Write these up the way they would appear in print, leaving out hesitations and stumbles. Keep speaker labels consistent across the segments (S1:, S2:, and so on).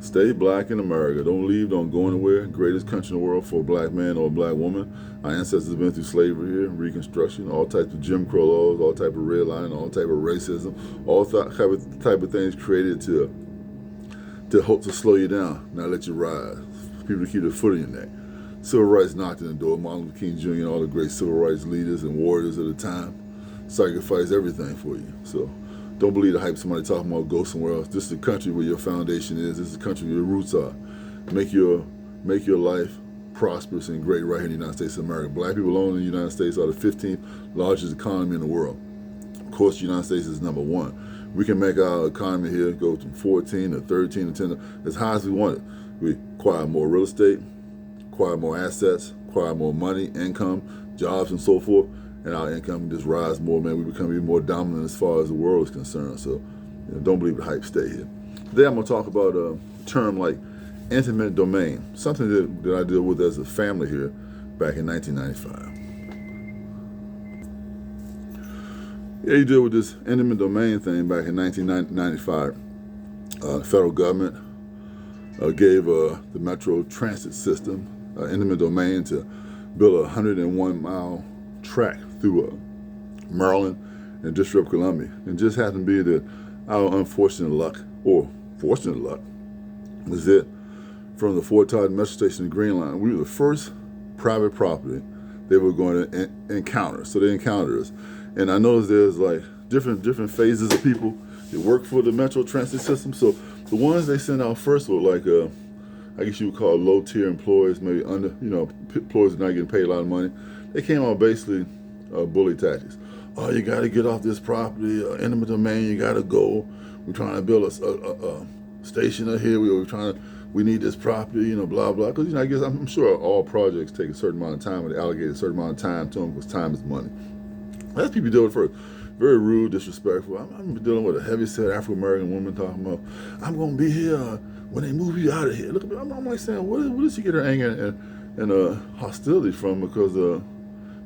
S1: Stay black in America. Don't leave, don't go anywhere. Greatest country in the world for a black man or a black woman. Our ancestors have been through slavery here, Reconstruction, all types of Jim Crow laws, all type of redlining, all type of racism, all type of things created to hope to slow you down, not let you rise. People to keep their foot in your neck. Civil rights knocked on the door. Martin Luther King Jr. and all the great civil rights leaders and warriors of the time sacrificed everything for you. So don't believe the hype somebody talking about go somewhere else. This is the country where your foundation is. This is the country where your roots are. Make your life prosperous and great right here in the United States of America. Black people alone in the United States are the 15th largest economy in the world. Of course, the United States is number one. We can make our economy here go from 14 to 13 to 10, as high as we want it. We acquire more real estate, acquire more assets, acquire more money, income, jobs, and so forth, and our income just rise more, man. We become even more dominant as far as the world is concerned. So don't believe the hype, stay here. Today I'm going to talk about a term like intimate domain, something that I deal with as a family here back in 1995. Yeah, you deal with this intimate domain thing back in 1995. The federal government gave the Metro Transit System intimate domain to build a 101-mile track through Maryland and District of Columbia. And just happened to be that our unfortunate luck, or fortunate luck, was that from the Fort Todd Metro Station to Green Line, we were the first private property they were going to encounter. So they encountered us. And I noticed there's like different phases of people that work for the Metro Transit System. So the ones they sent out first were like, I guess you would call low-tier employees, maybe under, employees that are not getting paid a lot of money. They came out basically bully tactics. Oh, you got to get off this property, intimate domain. You got to go. We're trying to build a station up here. We need this property, blah blah. Because I guess I'm sure all projects take a certain amount of time, and they allocate a certain amount of time to them because time is money. That's people deal with first. Very rude, disrespectful. I'm dealing with a heavy-set African-American woman talking about, I'm going to be here when they move you out of here. Look at me. I'm like saying, what did she get her anger and hostility from? Because,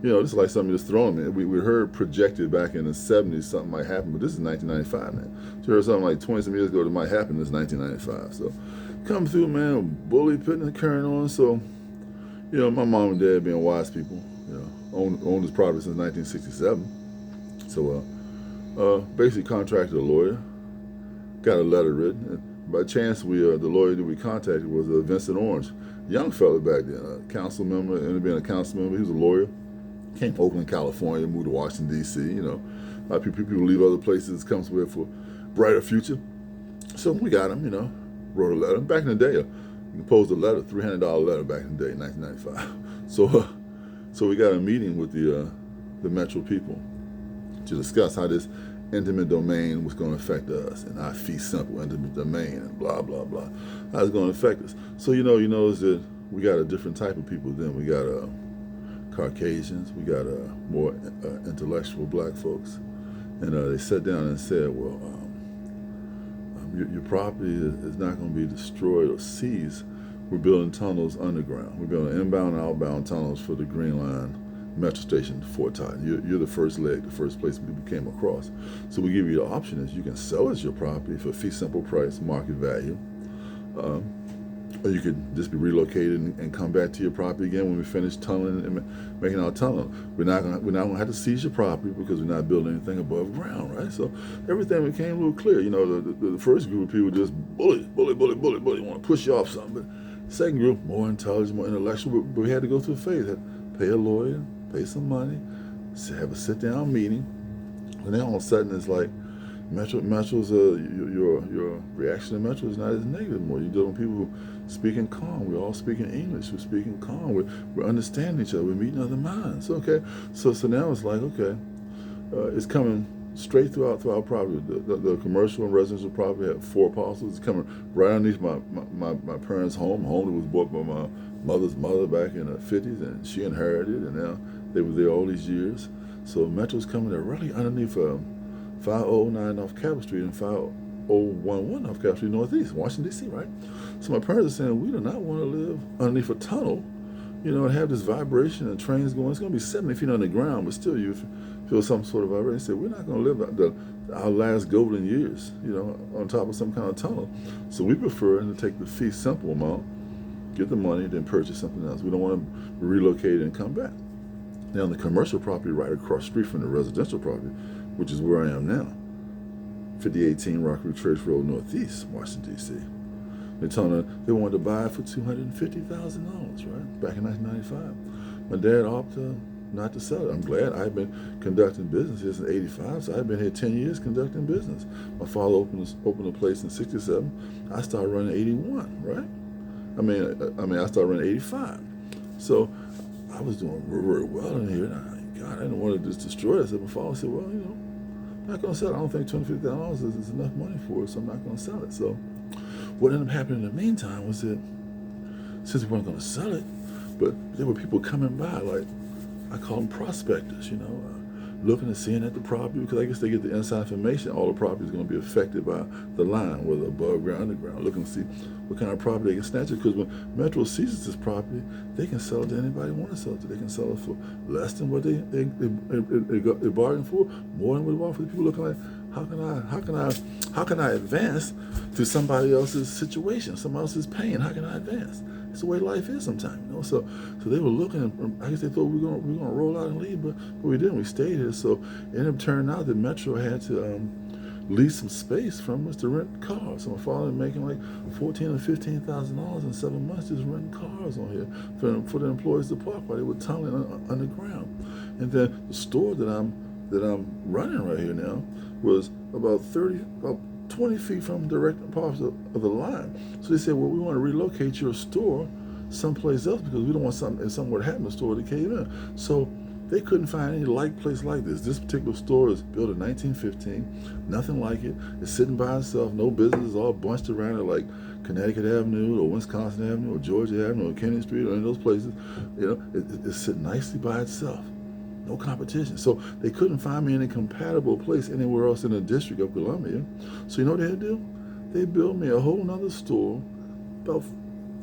S1: this is like something just throwing me. We heard projected back in the 70s something might happen, but this is 1995, man. She heard something like 20-some years ago that might happen. This is 1995. So come through, man, bully, putting the current on. So, my mom and dad being wise people, owned this property since 1967. So basically contracted a lawyer, got a letter written. And by chance, the lawyer that we contacted was Vincent Orange, young fella back then, a council member, ended up being a council member. He was a lawyer. Came from Oakland, California, moved to Washington, D.C. A lot of people leave other places, come somewhere for brighter future. So we got him, wrote a letter. Back in the day, you composed a letter, $300 letter back in the day, 1995. So we got a meeting with the Metro people to discuss how this intimate domain was going to affect us, and our fee simple intimate domain, and blah blah blah, how it's going to affect us. So you notice that we got a different type of people. Then we got Caucasians, we got more intellectual black folks, and they sat down and said, well, your property is not going to be destroyed or seized. We're building tunnels underground. We're building inbound and outbound tunnels for the Green Line Metro Station to Fort Todd. You're the first leg, the first place people came across. So we give you the option is you can sell us your property for a fee simple price, market value, or you could just be relocated and come back to your property again when we finish tunneling and making our tunnel. We're not gonna have to seize your property because we're not building anything above ground, right? So everything became a little clear. The first group of people just bully, want to push you off something. But the second group, more intelligent, more intellectual, but we had to go through a phase. Had to pay a lawyer, pay some money, have a sit-down meeting, and then all of a sudden it's like Metro's your reaction to Metro is not as negative anymore. You're dealing with people who speaking calm. We're all speaking English. We're speaking calm. We're understanding each other. We're meeting other minds. Okay, so now it's like it's coming straight throughout our property. The commercial and residential property had 4 parcels. It's coming right underneath my parents' home that was bought by my mother's mother back in the 50s, and she inherited, and now they were there all these years. So Metro's coming there really underneath 5009 North Capitol Street and 5011 North Capitol Street Northeast, Washington, D.C., right? So my parents are saying, we do not want to live underneath a tunnel and have this vibration and trains going. It's going to be 70 feet on the ground, but still you feel some sort of vibration. They say, we're not going to live our last golden years, on top of some kind of tunnel. So we prefer to take the fee simple amount, get the money, then purchase something else. We don't want to relocate and come back. Now, the commercial property right across the street from the residential property, which is where I am now, 5018 Rockview Trace Road Northeast, Washington, D.C. They're telling us they wanted to buy it for $250,000, right? Back in 1995. My dad opted not to sell it. I'm glad. I've been conducting business here since '85, so I've been here 10 years conducting business. My father opened a place in '67. I started running '81, right? I started running '85. So I was doing very well in here. And I didn't want to just destroy it. So my father said, well, I'm not going to sell it. I don't think $250,000 is enough money for it, so I'm not going to sell it. So what ended up happening in the meantime was that since we weren't going to sell it, but there were people coming by, like I call them prospectors, looking and seeing at the property, because I guess they get the inside information. All the property is going to be affected by the line, whether above ground, underground, looking to see what kind of property they can snatch it. Because when Metro seizes this property, they can sell it to anybody want to sell it to. They can sell it for less than what they bargained for, more than what they want for the people looking like, how can I advance to somebody else's situation, somebody else's pain? How can I advance? It's the way life is sometimes, So they were looking, and I guess they thought we were gonna roll out and leave, but we didn't. We stayed here. So it ended up turning out that Metro had to lease some space from us to rent cars. So my father was making like $14,000 or $15,000 in 7 months just renting cars on here for the employees to park while they were tunneling underground. And then the store that I'm running right here now was about 20 feet from direct parts of the line. So they said, well, we want to relocate your store someplace else because we don't want something, if something were to happen, the store to cave in. So they couldn't find any like place like this. This particular store is built in 1915, nothing like it. It's sitting by itself, no businesses all bunched around it like Connecticut Avenue or Wisconsin Avenue or Georgia Avenue or Kennedy Street or any of those places. It's sitting nicely by itself. No competition. So they couldn't find me any compatible place anywhere else in the District of Columbia. So you know what they had to do? They built me a whole nother store about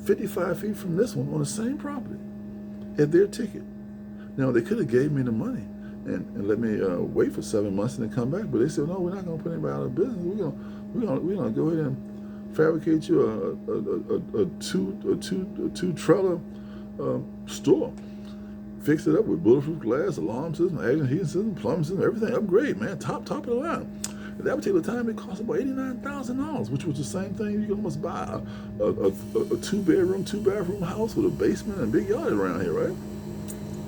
S1: 55 feet from this one on the same property at their ticket. Now, they could have gave me the money and let me wait for 7 months and then come back, but they said, no, we're not going to put anybody out of business. We're gonna go ahead and fabricate you a two trailer store. Fix it up with bulletproof glass, alarm system, air heating system, plumbing system, everything upgrade, man, top of the line. At that particular time, it cost about $89,000, which was the same thing you can almost buy a 2-bedroom, 2-bathroom house with a basement and a big yard around here, right?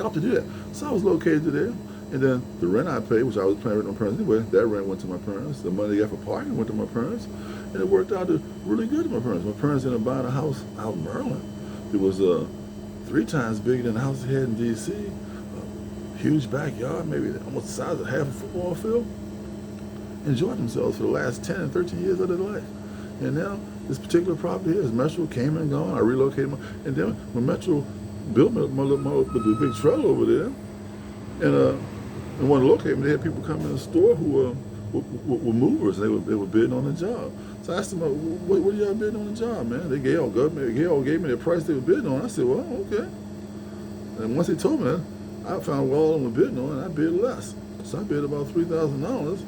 S1: I have to do that. So I was located there, and then the rent I paid, which I was paying rent on my parents anyway, that rent went to my parents. The money I got for parking went to my parents, and it worked out really good to my parents. My parents ended up buying a house out in Maryland. It was 3 times bigger than the house they had in D.C. Huge backyard, maybe almost the size of half a football field. Enjoyed themselves for the last 10 and 13 years of their life. And now, this particular property here, as Metro came and gone, I relocated and then when Metro built the big trailer over there, and wanted to locate me, they had people come in the store who were movers, and they were bidding on the job. So I asked them, what are y'all bidding on the job, man? They gave me the price they were bidding on. I said, well, okay. And once they told me that, I found what all of them were bidding on, and I bid less. So I bid about $3,000.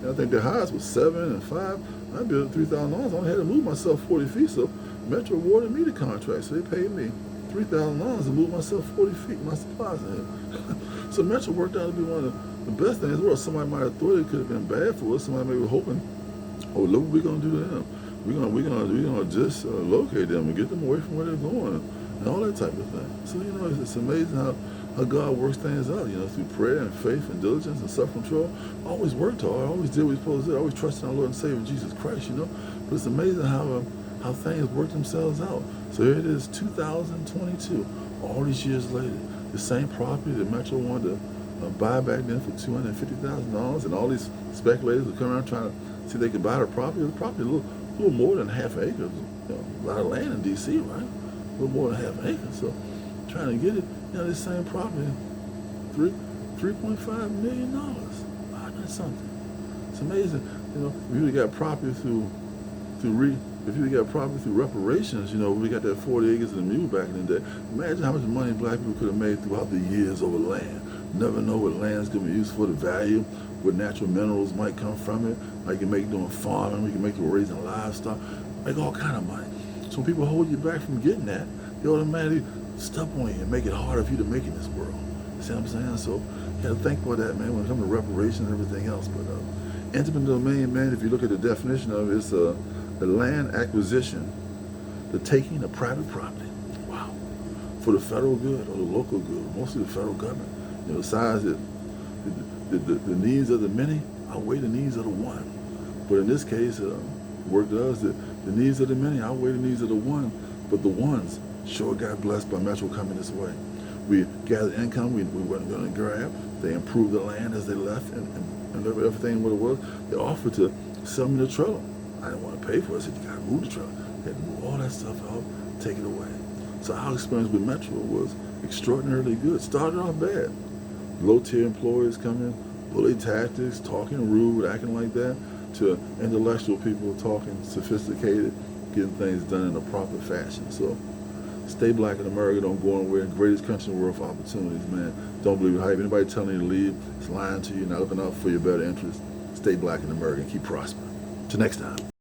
S1: And I think the highest was 7 and 5. I bid $3,000. I only had to move myself 40 feet, so Metro awarded me the contract. So they paid me $3,000 to move myself 40 feet, my supplies in here. So Metro worked out to be one of the best things in the world. Somebody might have thought it could have been bad for us. Somebody may be hoping, oh, look what we're going to do to them. We're gonna just locate them and get them away from where they're going and all that type of thing. So, it's amazing how God works things out, through prayer and faith and diligence and self-control. I always worked hard. I always did what we supposed to do. I always trusted in our Lord and Savior Jesus Christ, But it's amazing how things work themselves out. So here it is, 2022, all these years later. The same property that Metro wanted to buy back then for $250,000, and all these speculators would come around trying to see if they could buy the property. The property a little more than half an acre. A lot of land in D.C., right? A little more than half an acre. So trying to get it, this same property, $3.5 million. Wow, that's something. It's amazing. We really got property through if you got property through reparations, we got that 40 acres and a mule back in the day. Imagine how much money black people could have made throughout the years over land. Never know what land's going to be used for, the value, what natural minerals might come from it. Like you make doing farming, we can make it raising livestock, make all kind of money. So when people hold you back from getting that, they automatically step on you and make it harder for you to make in this world. See what I'm saying? So you got to think about that, man, when it comes to reparations and everything else. But eminent domain, man, if you look at the definition of it, it's the land acquisition, the taking of private property. Wow. For the federal good or the local good, mostly the federal government. Besides it, the needs of the many outweigh the needs of the one. But in this case, work does the needs of the many outweigh the needs of the one. But the ones sure got blessed by Metro coming this way. We gathered income we weren't going to grab. They improved the land as they left and everything what it was. They offered to sell me the trailer. I didn't want to pay for it. I said, you got to move the trailer. They had to move all that stuff out, take it away. So our experience with Metro was extraordinarily good. Started off bad. Low-tier employees coming, bully tactics, talking rude, acting like that, to intellectual people talking sophisticated, getting things done in a proper fashion. So stay black in America, don't go anywhere. Greatest country in the world for opportunities, man. Don't believe the hype. Anybody telling you to leave is lying to you, not looking out for your better interests. Stay black in America and keep prospering. Till next time.